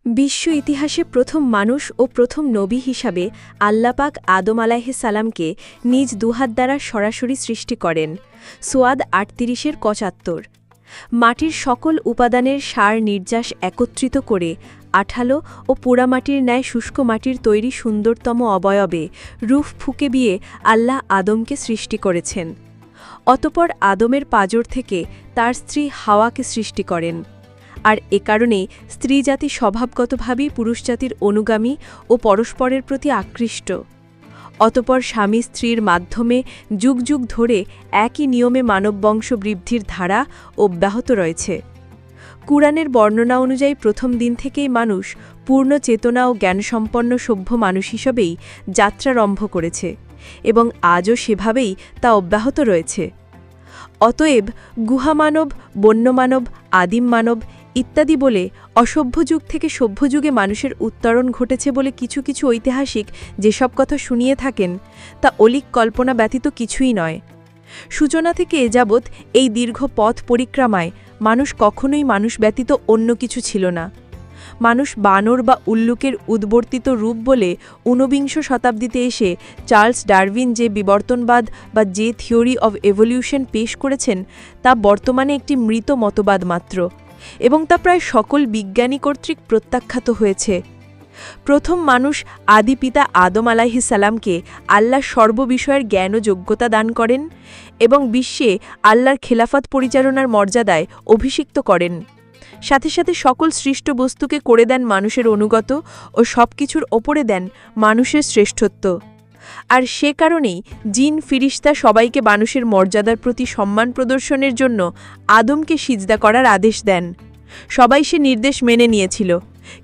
বিশ্ব ইতিহাসে প্রথম মানুষ ও প্রথম নবী হিসাবে আল্লাহ পাক আদম আলাইহিস সালামকে নিজ দুহাত দ্বারা সরাসরি সৃষ্টি করেন। সোয়াদ ৩৮-৭৫। মাটির সকল উপাদানের সার নির্যাস একত্রিত করে আঠালো ও পোড়ামাটির ন্যায় শুষ্ক মাটির তৈরি সুন্দরতম অবয়বে রূহ ফুঁকে দিয়ে আল্লাহ আদমকে সৃষ্টি করেছেন। অতপর আদমের পাঁজর থেকে তার স্ত্রী হাওয়াকে সৃষ্টি করেন। আর এ কারণেই স্ত্রীজাতি স্বভাবগতভাবেই পুরুষজাতির অনুগামী ও পরস্পরের প্রতি আকৃষ্ট। অতপর স্বামী স্ত্রীর মাধ্যমে যুগ যুগ ধরে একই নিয়মে মানববংশ বৃদ্ধির ধারা অব্যাহত রয়েছে। কুরআনের বর্ণনা অনুযায়ী প্রথম দিন থেকেই মানুষ পূর্ণ চেতনা ও জ্ঞানসম্পন্ন সভ্য মানুষ হিসেবেই যাত্রারম্ভ করেছে এবং আজও সেভাবেই তা অব্যাহত রয়েছে। অতএব গুহামানব, বন্যমানব, আদিম মানব ইত্যাদি বলে অসভ্য যুগ থেকে সভ্য যুগে মানুষের উত্তরণ ঘটেছে বলে কিছু কিছু ঐতিহাসিক যেসব কথা শুনিয়ে থাকেন তা অলীক কল্পনা ব্যতীত কিছুই নয়। সূচনা থেকে এ যাবৎ এই দীর্ঘ পথ পরিক্রমায় মানুষ কখনোই মানুষ ব্যতীত অন্য কিছু ছিল না। মানুষ বানর বা উল্লুকের উদ্বর্তিত রূপ বলে ঊনবিংশ শতাব্দীতে এসে চার্লস ডারউইন যে বিবর্তনবাদ বা যে থিওরি অব এভলিউশন পেশ করেছেন তা বর্তমানে একটি মৃত মতবাদ মাত্র, এবং তা প্রায় সকল বিজ্ঞানী কর্তৃক প্রত্যাখ্যাত হয়েছে। প্রথম মানুষ আদি পিতা আদম আলাইহিস সালামকে আল্লাহ সর্ববিষয়ের জ্ঞান ও যোগ্যতা দান করেন এবং বিশ্বে আল্লাহর খেলাফত পরিচালনার মর্যাদায় অভিষিক্ত করেন। সাথে সাথে সকল সৃষ্ট বস্তুকে করে দেন মানুষের অনুগত ও সব কিছুর ওপরে দেন মানুষের শ্রেষ্ঠত্ব। আর সে কারণেই জিন ফিরিস্তা সবাইকে মানুষের মর্যাদার প্রতি সম্মান প্রদর্শনের জন্য আদমকে সিজদা করার আদেশ দেন। সবাই সে নির্দেশ মেনে নিয়েছিল,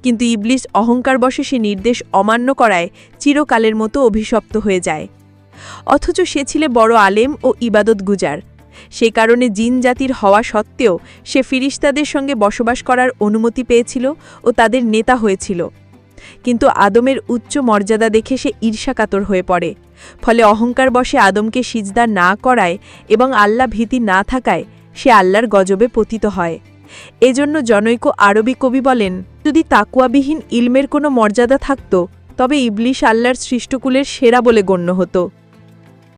কিন্তু ইবলিস অহংকারবশে সে নির্দেশ অমান্য করায় চিরকালের মতো অভিশপ্ত হয়ে যায়। অথচ সে ছিল বড় আলেম ও ইবাদত গুজার। সে কারণে জিন জাতির হওয়া সত্ত্বেও সে ফিরিস্তাদের সঙ্গে বসবাস করার অনুমতি পেয়েছিল ও তাদের নেতা হয়েছিল। কিন্তু আদমের উচ্চ মর্যাদা দেখে সে ঈর্ষাকাতর হয়ে পড়ে। ফলে অহংকারবশে আদমকে সিজদা না করায় এবং আল্লাহ ভীতি না থাকায় সে আল্লাহর গজবে পতিত হয়। এজন্য জনৈক আরবি কবি বলেন, যদি তাকওয়াবিহীন ইলমের কোনো মর্যাদা থাকত তবে ইবলিস আল্লাহর সৃষ্টকুলের সেরা বলে গণ্য হতো।